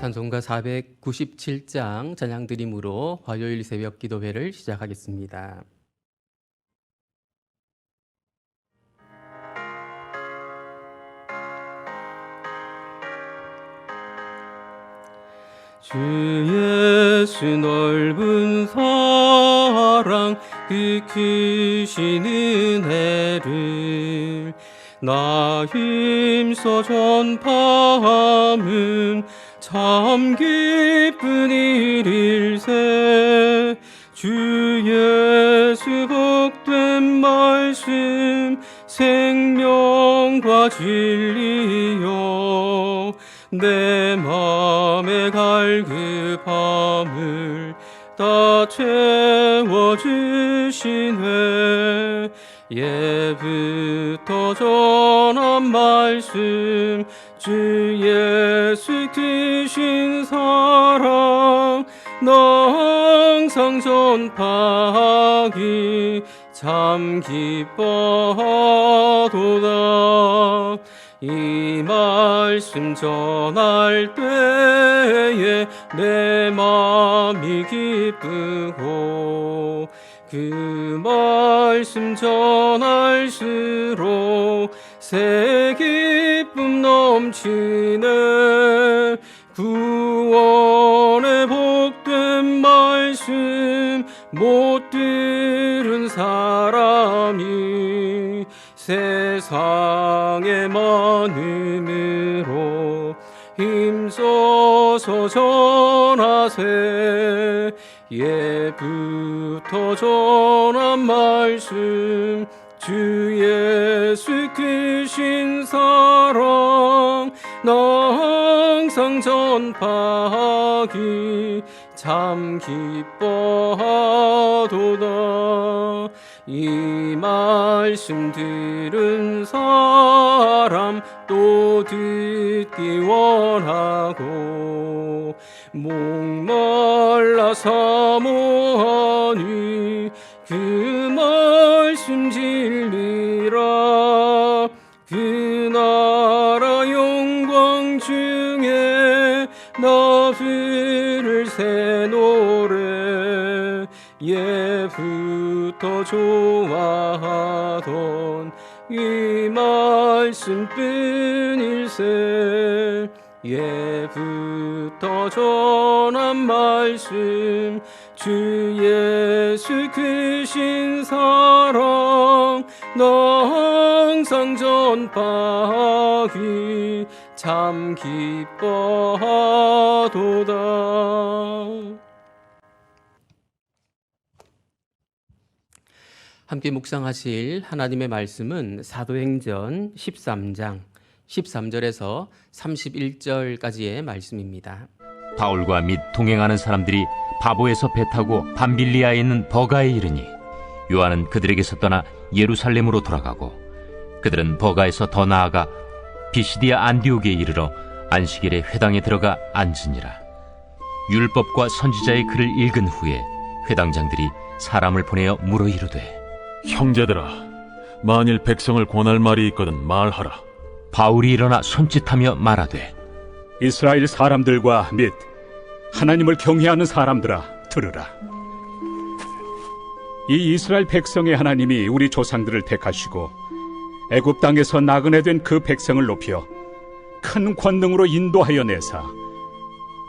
찬송가 497장 찬양드림으로 화요일 새벽 기도회를 시작하겠습니다. 주 예수 넓은 사랑 그 크신 은혜를 나 힘써 전파함은 참 기쁜 일일세. 주 예수 복된 말씀 생명과 진리여 내 맘의 갈급함을 다 채워주시네. 예부터 전한 말씀 주 예수 크신 사랑 나 항상 전파하기 참 기뻐하도다. 이 말씀 전할 때에 내 맘이 기쁘고 그 말씀 전할수록 새 기쁨 넘치네. 구원의 복된 말씀 못 들은 사람이 세상에 많음으로 힘써서 전하세. 예부터 전한 말씀 주 예수 크신 사랑 나 항상 전파하기 참 기뻐하도다. 이 말씀 들은 사람 또 듣기 원하고 목말라 사모하니 그 말씀 진리라. 그 나라 영광 중에 나 부를 새 노래 예부터 좋아하던 이 말씀뿐일세. 예부터 전한 말씀 주 예수 크신 사랑 나 항상 전파하기 참 기뻐하도다. 함께 묵상하실 하나님의 말씀은 사도행전 13장 13절에서 31절까지의 말씀입니다. 바울과 및 동행하는 사람들이 바보에서 배 타고 밤빌리아에 있는 버가에 이르니 요한은 그들에게서 떠나 예루살렘으로 돌아가고 그들은 버가에서 더 나아가 비시디아 안디옥에 이르러 안식일에 회당에 들어가 앉으니라. 율법과 선지자의 글을 읽은 후에 회당장들이 사람을 보내어 물어 이르되 형제들아, 만일 백성을 권할 말이 있거든 말하라. 바울이 일어나 손짓하며 말하되 이스라엘 사람들과 및 하나님을 경외하는 사람들아 들으라. 이 이스라엘 백성의 하나님이 우리 조상들을 택하시고 애굽 땅에서 나그네 된 그 백성을 높여 큰 권능으로 인도하여 내사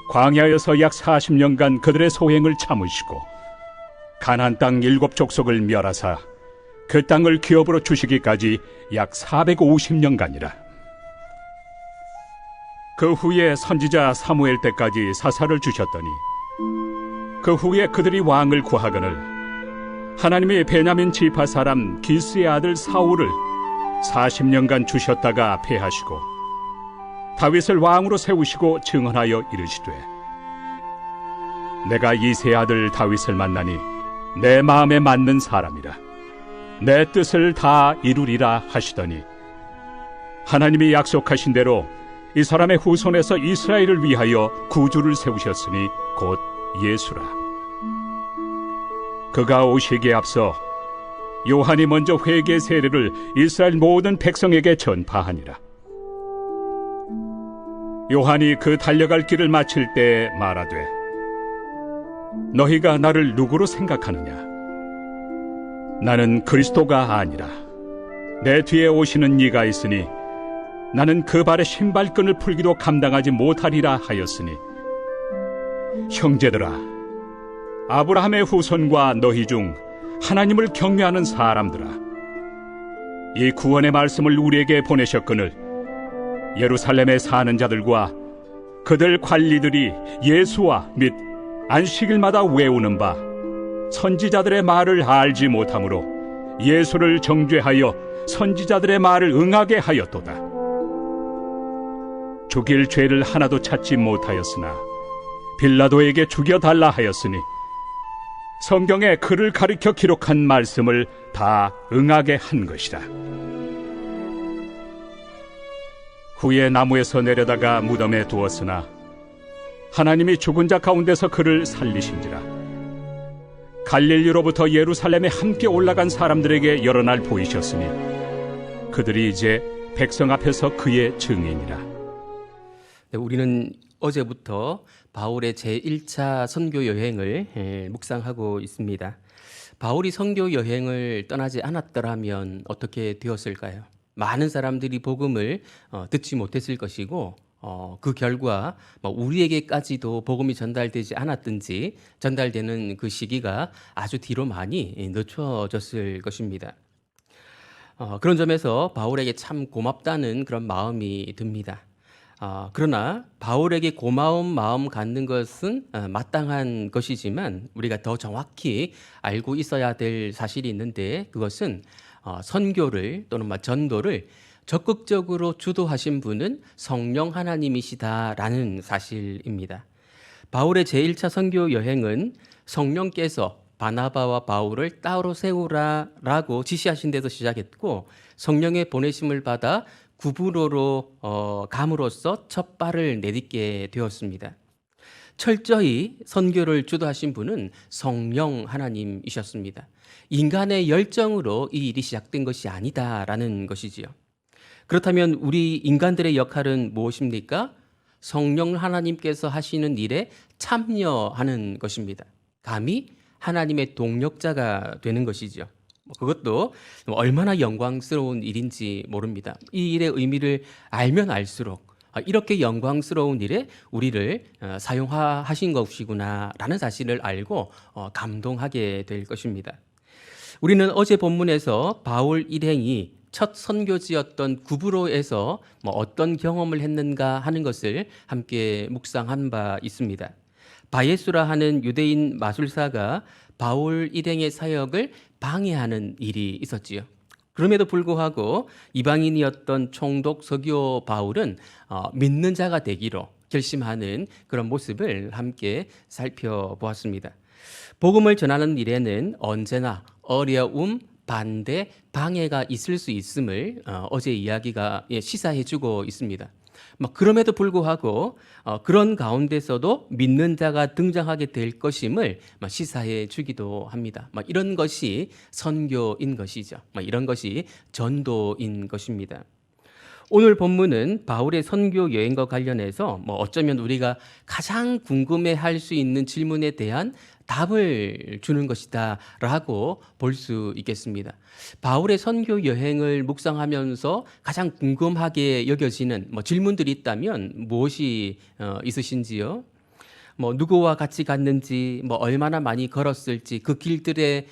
광야에서 약 40년간 그들의 소행을 참으시고 가나안 땅 7족속을 멸하사 그 땅을 기업으로 주시기까지 약 450년간이라. 그 후에 선지자 사무엘 때까지 사사를 주셨더니 그 후에 그들이 왕을 구하거늘 하나님이 베냐민 지파 사람 기스의 아들 사울을 40년간 주셨다가 패하시고 다윗을 왕으로 세우시고 증언하여 이르시되 내가 이새의 아들 다윗을 만나니 내 마음에 맞는 사람이라. 내 뜻을 다 이루리라 하시더니 하나님이 약속하신 대로 이 사람의 후손에서 이스라엘을 위하여 구주를 세우셨으니 곧 예수라. 그가 오시기에 앞서 요한이 먼저 회개 세례를 이스라엘 모든 백성에게 전파하니라. 요한이 그 달려갈 길을 마칠 때 말하되 너희가 나를 누구로 생각하느냐? 나는 그리스도가 아니라 내 뒤에 오시는 이가 있으니 나는 그 발의 신발끈을 풀기도 감당하지 못하리라 하였으니 형제들아, 아브라함의 후손과 너희 중 하나님을 경외하는 사람들아, 이 구원의 말씀을 우리에게 보내셨거늘 예루살렘에 사는 자들과 그들 관리들이 예수와 및 안식일마다 외우는 바 선지자들의 말을 알지 못하므로 예수를 정죄하여 선지자들의 말을 응하게 하였도다. 죽일 죄를 하나도 찾지 못하였으나 빌라도에게 죽여달라 하였으니 성경에 그를 가리켜 기록한 말씀을 다 응하게 한 것이라. 후에 나무에서 내려다가 무덤에 두었으나 하나님이 죽은 자 가운데서 그를 살리신지라. 갈릴리로부터 예루살렘에 함께 올라간 사람들에게 여러 날 보이셨으니 그들이 이제 백성 앞에서 그의 증인이라. 네, 우리는 어제부터 바울의 제1차 선교 여행을 묵상하고 있습니다. 바울이 선교 여행을 떠나지 않았더라면 어떻게 되었을까요? 많은 사람들이 복음을 듣지 못했을 것이고 그 결과 우리에게까지도 복음이 전달되지 않았든지 전달되는 그 시기가 아주 뒤로 많이 늦춰졌을 것입니다. 그런 점에서 바울에게 참 고맙다는 그런 마음이 듭니다. 그러나 바울에게 고마운 마음 갖는 것은 마땅한 것이지만 우리가 더 정확히 알고 있어야 될 사실이 있는데 그것은 선교를 또는 전도를 적극적으로 주도하신 분은 성령 하나님이시다라는 사실입니다. 바울의 제1차 선교 여행은 성령께서 바나바와 바울을 따로 세우라라고 지시하신 데서 시작했고 성령의 보내심을 받아 구브로로 감으로써 첫 발을 내딛게 되었습니다. 철저히 선교를 주도하신 분은 성령 하나님이셨습니다. 인간의 열정으로 이 일이 시작된 것이 아니다라는 것이지요. 그렇다면 우리 인간들의 역할은 무엇입니까? 성령 하나님께서 하시는 일에 참여하는 것입니다. 감히 하나님의 동력자가 되는 것이죠. 그것도 얼마나 영광스러운 일인지 모릅니다. 이 일의 의미를 알면 알수록 이렇게 영광스러운 일에 우리를 사용하신 것이구나라는 사실을 알고 감동하게 될 것입니다. 우리는 어제 본문에서 바울 일행이 첫 선교지였던 구브로에서 어떤 경험을 했는가 하는 것을 함께 묵상한 바 있습니다. 바예수라 하는 유대인 마술사가 바울 일행의 사역을 방해하는 일이 있었지요. 그럼에도 불구하고 이방인이었던 총독 서기오 바울은 믿는 자가 되기로 결심하는 그런 모습을 함께 살펴보았습니다. 복음을 전하는 일에는 언제나 어려움, 반대, 방해가 있을 수 있음을 어제 이야기가 시사해주고 있습니다. 그럼에도 불구하고 그런 가운데서도 믿는 자가 등장하게 될 것임을 시사해 주기도 합니다. 이런 것이 선교인 것이죠. 이런 것이 전도인 것입니다. 오늘 본문은 바울의 선교 여행과 관련해서 어쩌면 우리가 가장 궁금해할 수 있는 질문에 대한 답을 주는 것이다 라고 볼 수 있겠습니다. 바울의 선교 여행을 묵상하면서 가장 궁금하게 여겨지는 질문들이 있다면 무엇이 있으신지요? 누구와 같이 갔는지, 얼마나 많이 걸었을지, 그 길들의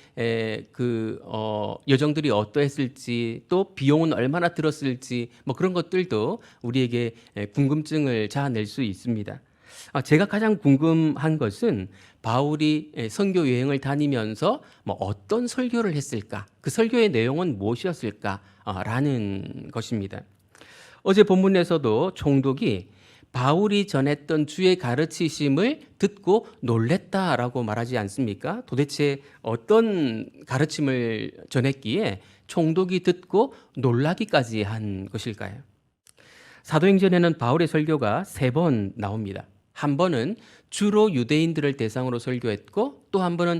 여정들이 어떠했을지, 또 비용은 얼마나 들었을지, 그런 것들도 우리에게 궁금증을 자아낼 수 있습니다. 제가 가장 궁금한 것은 바울이 선교 여행을 다니면서 어떤 설교를 했을까? 그 설교의 내용은 무엇이었을까라는 것입니다. 어제 본문에서도 총독이 바울이 전했던 주의 가르치심을 듣고 놀랬다라고 말하지 않습니까? 도대체 어떤 가르침을 전했기에 총독이 듣고 놀라기까지 한 것일까요? 사도행전에는 바울의 설교가 3번 나옵니다. 한 번은 주로 유대인들을 대상으로 설교했고 또 한 번은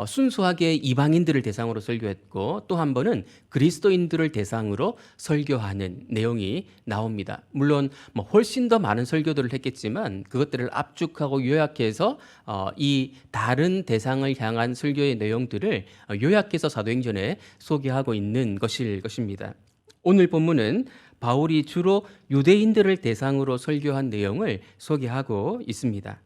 순수하게 이방인들을 대상으로 설교했고 또 한 번은 그리스도인들을 대상으로 설교하는 내용이 나옵니다. 물론 뭐 훨씬 더 많은 설교들을 했겠지만 그것들을 압축하고 요약해서 이 다른 대상을 향한 설교의 내용들을 요약해서 사도행전에 소개하고 있는 것일 것입니다. 오늘 본문은 바울이 주로 유대인들을 대상으로 설교한 내용을 소개하고 있습니다.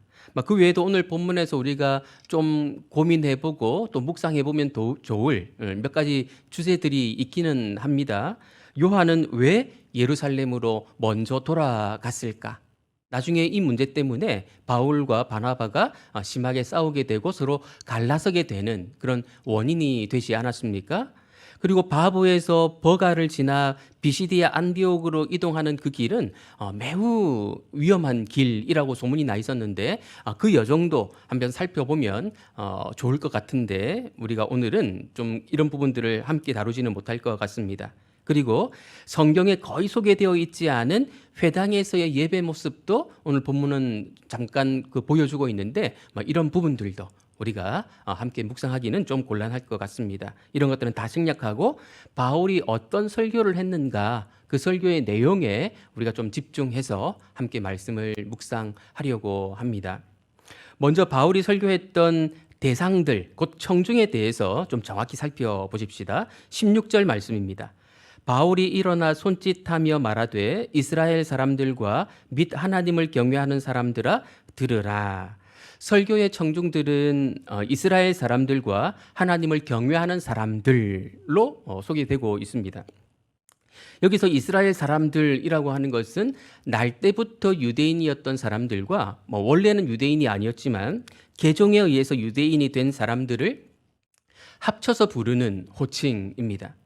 그 외에도 오늘 본문에서 우리가 좀 고민해보고 또 묵상해보면 좋을 몇 가지 주제들이 있기는 합니다. 요한은 왜 예루살렘으로 먼저 돌아갔을까? 나중에 이 문제 때문에 바울과 바나바가 심하게 싸우게 되고 서로 갈라서게 되는 그런 원인이 되지 않았습니까? 그리고 바보에서 버가를 지나 비시디아 안디옥으로 이동하는 그 길은 매우 위험한 길이라고 소문이 나 있었는데 그 여정도 한번 살펴보면 좋을 것 같은데 우리가 오늘은 좀 이런 부분들을 함께 다루지는 못할 것 같습니다. 그리고 성경에 거의 소개되어 있지 않은 회당에서의 예배 모습도 오늘 본문은 잠깐 보여주고 있는데 이런 부분들도 우리가 함께 묵상하기는 좀 곤란할 것 같습니다. 이런 것들은 다 생략하고 바울이 어떤 설교를 했는가 그 설교의 내용에 우리가 좀 집중해서 함께 말씀을 묵상하려고 합니다. 먼저 바울이 설교했던 대상들, 곧 청중에 대해서 좀 정확히 살펴보십시다. 16절 말씀입니다. 바울이 일어나 손짓하며 말하되 이스라엘 사람들과 및 하나님을 경외하는 사람들아 들으라. 설교의 청중들은 이스라엘 사람들과 하나님을 경외하는 사람들로 소개되고 있습니다. 여기서 이스라엘 사람들이라고 하는 것은 날 때부터 유대인이었던 사람들과 원래는 유대인이 아니었지만 개종에 의해서 유대인이 된 사람들을 합쳐서 부르는 호칭입니다.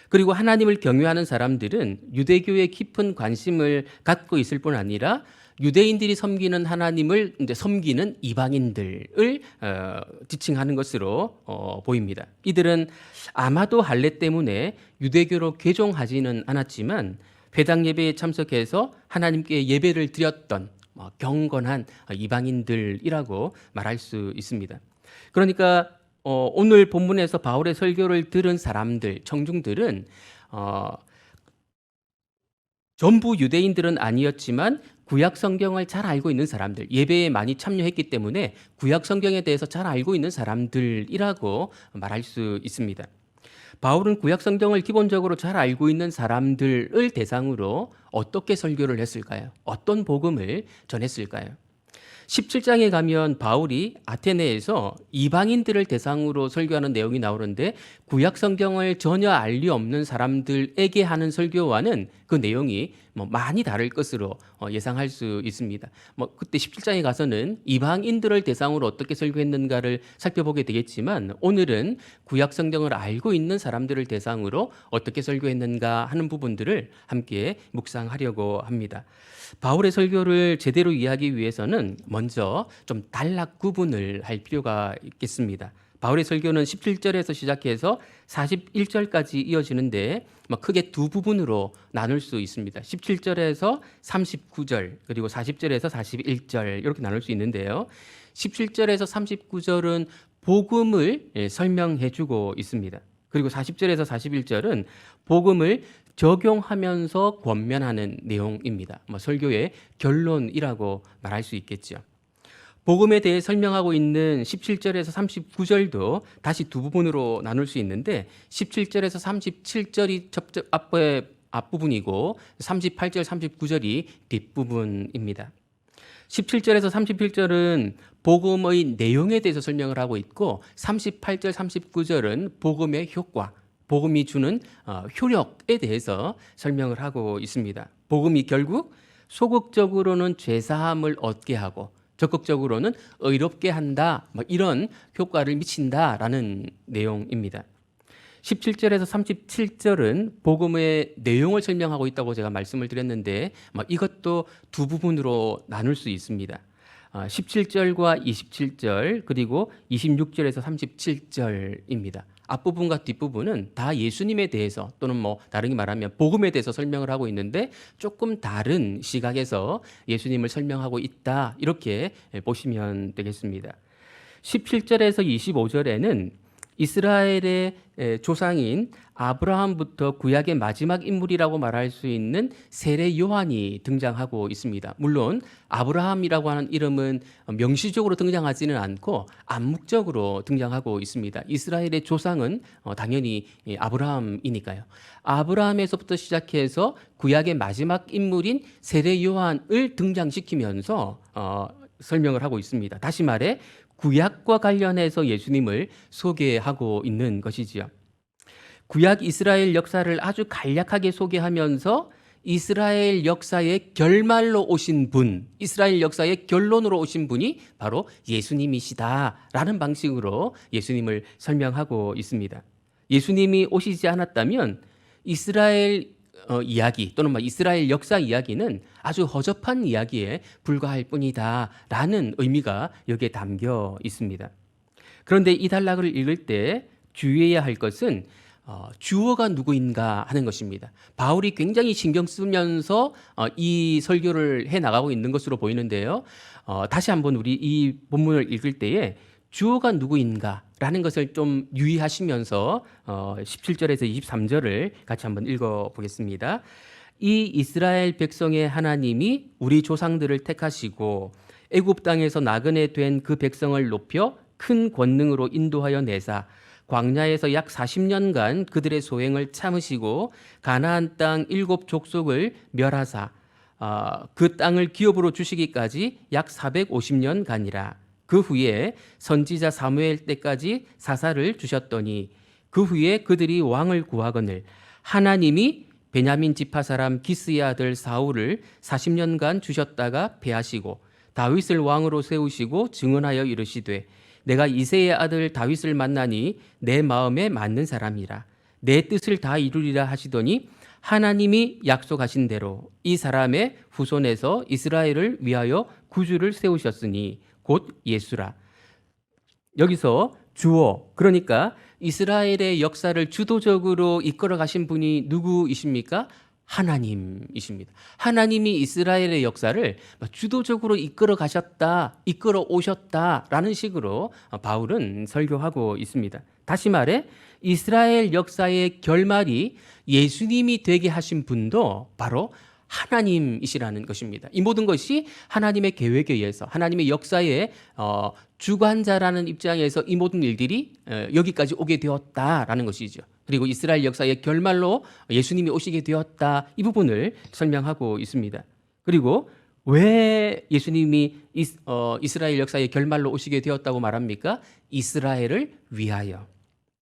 그리고 하나님을 경외하는 사람들은 유대교에 깊은 관심을 갖고 있을 뿐 아니라 유대인들이 섬기는 하나님을 섬기는 이방인들을 지칭하는 것으로 보입니다. 이들은 아마도 할례 때문에 유대교로 개종하지는 않았지만 회당 예배에 참석해서 하나님께 예배를 드렸던 경건한 이방인들이라고 말할 수 있습니다. 그러니까 오늘 본문에서 바울의 설교를 들은 사람들, 청중들은 전부 유대인들은 아니었지만 구약 성경을 잘 알고 있는 사람들, 예배에 많이 참여했기 때문에 구약 성경에 대해서 잘 알고 있는 사람들이라고 말할 수 있습니다. 바울은 구약 성경을 기본적으로 잘 알고 있는 사람들을 대상으로 어떻게 설교를 했을까요? 어떤 복음을 전했을까요? 17장에 가면 바울이 아테네에서 이방인들을 대상으로 설교하는 내용이 나오는데 구약 성경을 전혀 알 리 없는 사람들에게 하는 설교와는 그 내용이 많이 다를 것으로 예상할 수 있습니다. 그때 17장에 가서는 이방인들을 대상으로 어떻게 설교했는가를 살펴보게 되겠지만 오늘은 구약 성경을 알고 있는 사람들을 대상으로 어떻게 설교했는가 하는 부분들을 함께 묵상하려고 합니다. 바울의 설교를 제대로 이해하기 위해서는 먼저 좀 단락 구분을 할 필요가 있겠습니다. 바울의 설교는 17절에서 시작해서 41절까지 이어지는데 크게 두 부분으로 나눌 수 있습니다. 17절에서 39절 그리고 40절에서 41절 이렇게 나눌 수 있는데요. 17절에서 39절은 복음을 설명해 주고 있습니다. 그리고 40절에서 41절은 복음을 적용하면서 권면하는 내용입니다. 설교의 결론이라고 말할 수 있겠죠. 복음에 대해 설명하고 있는 17절에서 39절도 다시 두 부분으로 나눌 수 있는데 17절에서 37절이 앞부분이고 38절, 39절이 뒷부분입니다. 17절에서 31절은 복음의 내용에 대해서 설명을 하고 있고 38절, 39절은 복음의 효과, 복음이 주는 효력에 대해서 설명을 하고 있습니다. 복음이 결국 소극적으로는 죄사함을 얻게 하고 적극적으로는 의롭게 한다, 이런 효과를 미친다라는 내용입니다. 17절에서 37절은 복음의 내용을 설명하고 있다고 제가 말씀을 드렸는데 이것도 두 부분으로 나눌 수 있습니다. 17절과 27절 그리고 26절에서 37절입니다. 앞부분과 뒷부분은 다 예수님에 대해서 또는 뭐 다르게 말하면 복음에 대해서 설명을 하고 있는데 조금 다른 시각에서 예수님을 설명하고 있다 이렇게 보시면 되겠습니다. 17절에서 25절에는 이스라엘의 조상인 아브라함부터 구약의 마지막 인물이라고 말할 수 있는 세례 요한이 등장하고 있습니다. 물론 아브라함이라고 하는 이름은 명시적으로 등장하지는 않고 암묵적으로 등장하고 있습니다. 이스라엘의 조상은 당연히 아브라함이니까요. 아브라함에서부터 시작해서 구약의 마지막 인물인 세례 요한을 등장시키면서 설명을 하고 있습니다. 다시 말해 구약과 관련해서 예수님을 소개하고 있는 것이지요. 구약 이스라엘 역사를 아주 간략하게 소개하면서 이스라엘 역사의 결말로 오신 분, 이스라엘 역사의 결론으로 오신 분이 바로 예수님이시다라는 방식으로 예수님을 설명하고 있습니다. 예수님이 오시지 않았다면 이스라엘 이야기 또는 이스라엘 역사 이야기는 아주 허접한 이야기에 불과할 뿐이다라는 의미가 여기에 담겨 있습니다. 그런데 이 단락을 읽을 때 주의해야 할 것은 주어가 누구인가 하는 것입니다. 바울이 굉장히 신경 쓰면서 이 설교를 해 나가고 있는 것으로 보이는데요. 다시 한번 우리 이 본문을 읽을 때에 주어가 누구인가라는 것을 좀 유의하시면서 17절에서 23절을 같이 한번 읽어보겠습니다. 이 이스라엘 백성의 하나님이 우리 조상들을 택하시고 애굽 땅에서 나그네 된 그 백성을 높여 큰 권능으로 인도하여 내사 광야에서 약 40년간 그들의 소행을 참으시고 가나안 땅 7 족속을 멸하사 그 땅을 기업으로 주시기까지 약 450년간이라. 그 후에 선지자 사무엘 때까지 사사를 주셨더니 그 후에 그들이 왕을 구하거늘 하나님이 베냐민 지파 사람 기스의 아들 사울을 40년간 주셨다가 패하시고 다윗을 왕으로 세우시고 증언하여 이르시되 내가 이새의 아들 다윗을 만나니 내 마음에 맞는 사람이라 내 뜻을 다 이루리라 하시더니 하나님이 약속하신 대로 이 사람의 후손에서 이스라엘을 위하여 구주를 세우셨으니 곧 예수라. 여기서 주어, 그러니까 이스라엘의 역사를 주도적으로 이끌어 가신 분이 누구이십니까? 하나님이십니다. 하나님이 이스라엘의 역사를 주도적으로 이끌어 가셨다, 이끌어 오셨다라는 식으로 바울은 설교하고 있습니다. 다시 말해 이스라엘 역사의 결말이 예수님이 되게 하신 분도 바로 하나님이시라는 것입니다. 이 모든 것이 하나님의 계획에 의해서 하나님의 역사의 주관자라는 입장에서 이 모든 일들이 여기까지 오게 되었다라는 것이죠. 그리고 이스라엘 역사의 결말로 예수님이 오시게 되었다, 이 부분을 설명하고 있습니다. 그리고 왜 예수님이 이스라엘 역사의 결말로 오시게 되었다고 말합니까? 이스라엘을 위하여,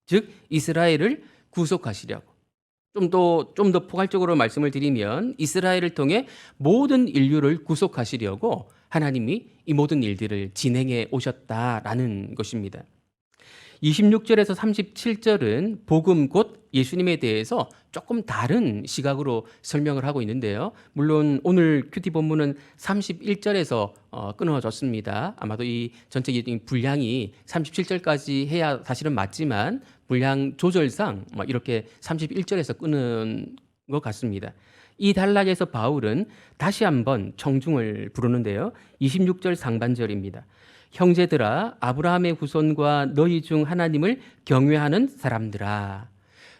즉 이스라엘을 구속하시려고. 좀 더 포괄적으로 말씀을 드리면 이스라엘을 통해 모든 인류를 구속하시려고 하나님이 이 모든 일들을 진행해 오셨다라는 것입니다. 26절에서 37절은 복음 곧 예수님에 대해서 조금 다른 시각으로 설명을 하고 있는데요. 물론 오늘 큐티 본문은 31절에서 끊어졌습니다. 아마도 이 전체적인 분량이 37절까지 해야 사실은 맞지만 분량 조절상 이렇게 31절에서 끊은 것 같습니다. 이 단락에서 바울은 다시 한번 청중을 부르는데요. 26절 상반절입니다. 형제들아, 아브라함의 후손과 너희 중 하나님을 경외하는 사람들아,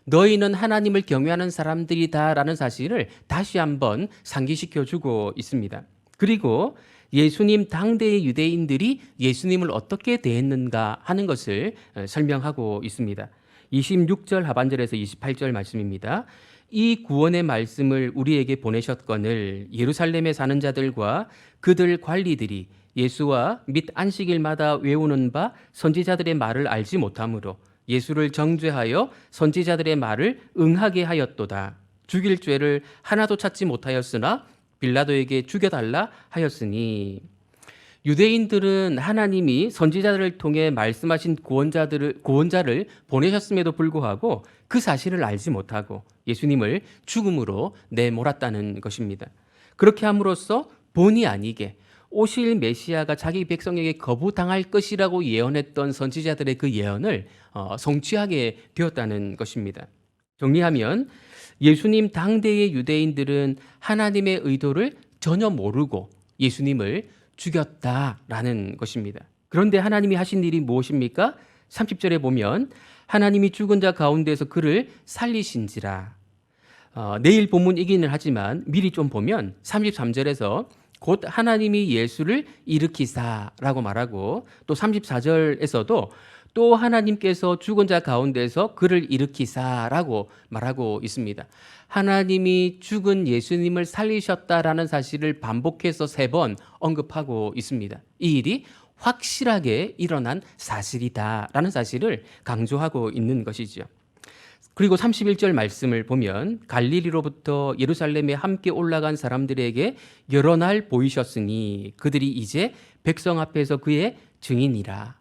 너희는 하나님을 경외하는 사람들이다라는 사실을 다시 한번 상기시켜주고 있습니다. 그리고 예수님 당대의 유대인들이 예수님을 어떻게 대했는가 하는 것을 설명하고 있습니다. 26절 하반절에서 28절 말씀입니다. 이 구원의 말씀을 우리에게 보내셨거늘 예루살렘에 사는 자들과 그들 관리들이 예수와 및 안식일마다 외우는 바 선지자들의 말을 알지 못하므로 예수를 정죄하여 선지자들의 말을 응하게 하였도다. 죽일 죄를 하나도 찾지 못하였으나 빌라도에게 죽여달라 하였으니, 유대인들은 하나님이 선지자들을 통해 말씀하신 구원자를 보내셨음에도 불구하고 그 사실을 알지 못하고 예수님을 죽음으로 내몰았다는 것입니다. 그렇게 함으로써 본의 아니게 오실 메시아가 자기 백성에게 거부당할 것이라고 예언했던 선지자들의 그 예언을 성취하게 되었다는 것입니다. 정리하면 예수님 당대의 유대인들은 하나님의 의도를 전혀 모르고 예수님을 죽였다라는 것입니다. 그런데 하나님이 하신 일이 무엇입니까? 30절에 보면 하나님이 죽은 자 가운데서 그를 살리신지라. 내일 본문이기는 하지만 미리 좀 보면 33절에서 곧 하나님이 예수를 일으키사라고 말하고 또 34절에서도 또 하나님께서 죽은 자 가운데서 그를 일으키사라고 말하고 있습니다. 하나님이 죽은 예수님을 살리셨다라는 사실을 반복해서 3번 언급하고 있습니다. 이 일이 확실하게 일어난 사실이다라는 사실을 강조하고 있는 것이죠. 그리고 31절 말씀을 보면 갈릴리로부터 예루살렘에 함께 올라간 사람들에게 여러 날 보이셨으니 그들이 이제 백성 앞에서 그의 증인이라.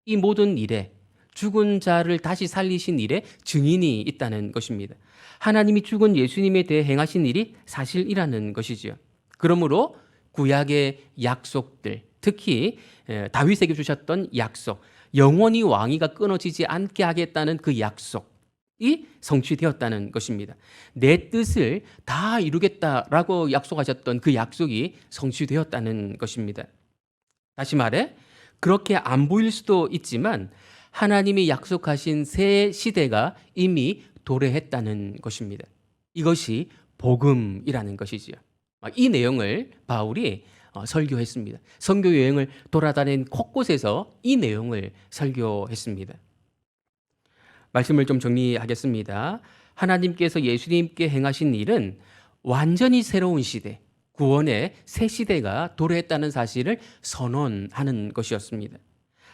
이 모든 일에 죽은 자를 다시 살리신 일에 증인이 있다는 것입니다. 하나님이 죽은 예수님에 대해 행하신 일이 사실이라는 것이죠. 그러므로 구약의 약속들, 특히 다윗에게 주셨던 약속, 영원히 왕위가 끊어지지 않게 하겠다는 그 약속이 성취되었다는 것입니다. 내 뜻을 다 이루겠다라고 약속하셨던 그 약속이 성취되었다는 것입니다. 다시 말해 그렇게 안 보일 수도 있지만 하나님이 약속하신 새 시대가 이미 도래했다는 것입니다. 이것이 복음이라는 것이지요. 이 내용을 바울이 설교했습니다. 선교 여행을 돌아다닌 곳곳에서 이 내용을 설교했습니다. 말씀을 좀 정리하겠습니다. 하나님께서 예수님께 행하신 일은 완전히 새로운 시대, 구원의 새 시대가 도래했다는 사실을 선언하는 것이었습니다.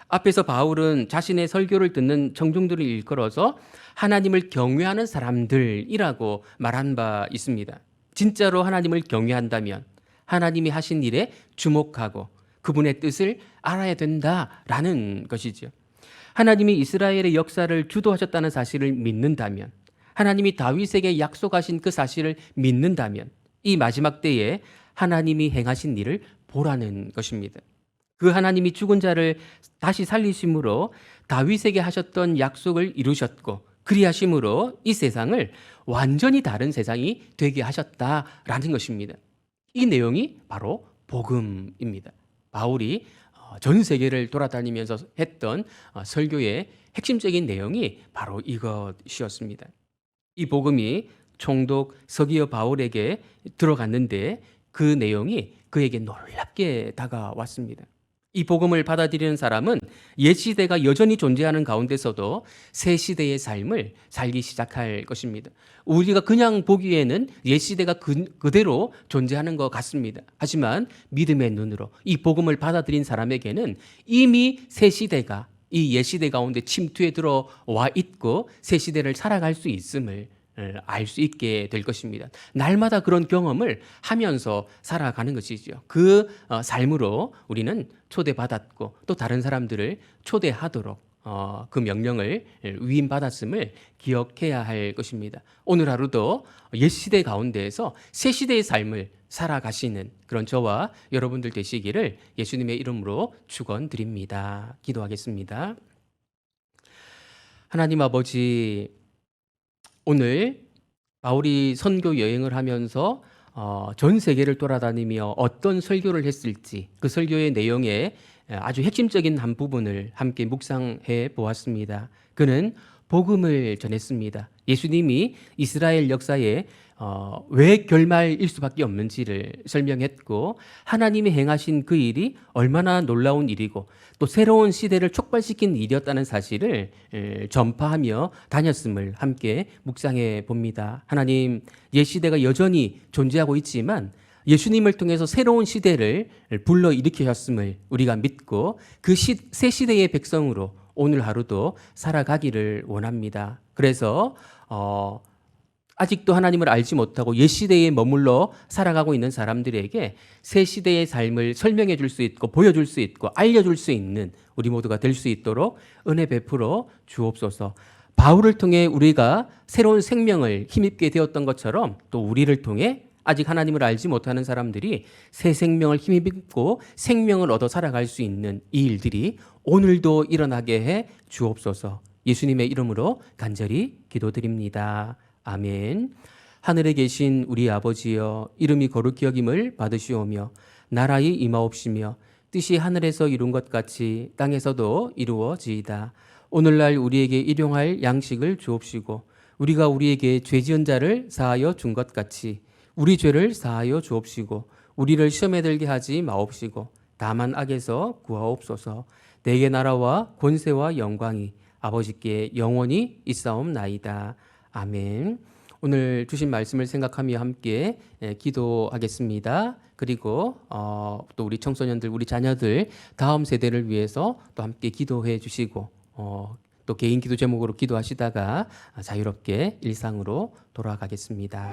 앞에서 바울은 자신의 설교를 듣는 청중들을 일컬어서 하나님을 경외하는 사람들이라고 말한 바 있습니다. 진짜로 하나님을 경외한다면 하나님이 하신 일에 주목하고 그분의 뜻을 알아야 된다라는 것이죠. 하나님이 이스라엘의 역사를 주도하셨다는 사실을 믿는다면, 하나님이 다윗에게 약속하신 그 사실을 믿는다면 이 마지막 때에 하나님이 행하신 일을 보라는 것입니다. 그 하나님이 죽은 자를 다시 살리심으로 다윗에게 하셨던 약속을 이루셨고 그리하심으로 이 세상을 완전히 다른 세상이 되게 하셨다라는 것입니다. 이 내용이 바로 복음입니다. 바울이 전 세계를 돌아다니면서 했던 설교의 핵심적인 내용이 바로 이것이었습니다. 이 복음이 총독 서기어 바울에게 들어갔는데 그 내용이 그에게 놀랍게 다가왔습니다. 이 복음을 받아들이는 사람은 옛 시대가 여전히 존재하는 가운데서도 새 시대의 삶을 살기 시작할 것입니다. 우리가 그냥 보기에는 옛 시대가 그대로 존재하는 것 같습니다. 하지만 믿음의 눈으로 이 복음을 받아들인 사람에게는 이미 새 시대가 이 옛 시대 가운데 침투해 들어와 있고 새 시대를 살아갈 수 있음을 알 수 있게 될 것입니다. 날마다 그런 경험을 하면서 살아가는 것이죠. 그 삶으로 우리는 초대받았고 또 다른 사람들을 초대하도록 그 명령을 위임받았음을 기억해야 할 것입니다. 오늘 하루도 옛 시대 가운데에서 새 시대의 삶을 살아가시는 그런 저와 여러분들 되시기를 예수님의 이름으로 축원드립니다. 기도하겠습니다. 하나님 아버지, 오늘 바울이 선교 여행을 하면서 전 세계를 돌아다니며 어떤 설교를 했을지 그 설교의 내용에 아주 핵심적인 한 부분을 함께 묵상해 보았습니다. 그는 복음을 전했습니다. 예수님이 이스라엘 역사에 왜 결말일 수밖에 없는지를 설명했고 하나님이 행하신 그 일이 얼마나 놀라운 일이고 또 새로운 시대를 촉발시킨 일이었다는 사실을 전파하며 다녔음을 함께 묵상해 봅니다. 하나님, 옛 시대가 여전히 존재하고 있지만 예수님을 통해서 새로운 시대를 불러일으키셨음을 우리가 믿고 그 새 시대의 백성으로 오늘 하루도 살아가기를 원합니다. 그래서 아직도 하나님을 알지 못하고 옛 시대에 머물러 살아가고 있는 사람들에게 새 시대의 삶을 설명해 줄 수 있고 보여줄 수 있고 알려줄 수 있는 우리 모두가 될 수 있도록 은혜 베풀어 주옵소서. 바울을 통해 우리가 새로운 생명을 힘입게 되었던 것처럼 또 우리를 통해 아직 하나님을 알지 못하는 사람들이 새 생명을 힘입고 생명을 얻어 살아갈 수 있는 이 일들이 오늘도 일어나게 해 주옵소서. 예수님의 이름으로 간절히 기도드립니다. 아멘. 하늘에 계신 우리 아버지여, 이름이 거룩히 여김을 받으시오며 나라의 임하옵시며 뜻이 하늘에서 이룬 것 같이 땅에서도 이루어지이다. 오늘날 우리에게 일용할 양식을 주옵시고 우리가 우리에게 죄 지은 자를 사하여 준 것 같이 우리 죄를 사하여 주옵시고 우리를 시험에 들게 하지 마옵시고 다만 악에서 구하옵소서. 내게 나라와 권세와 영광이 아버지께 영원히 있사옵나이다. 아멘. 오늘 주신 말씀을 생각하며 함께 기도하겠습니다. 그리고 또 우리 청소년들, 우리 자녀들 다음 세대를 위해서 또 함께 기도해 주시고 또 개인 기도 제목으로 기도하시다가 자유롭게 일상으로 돌아가겠습니다.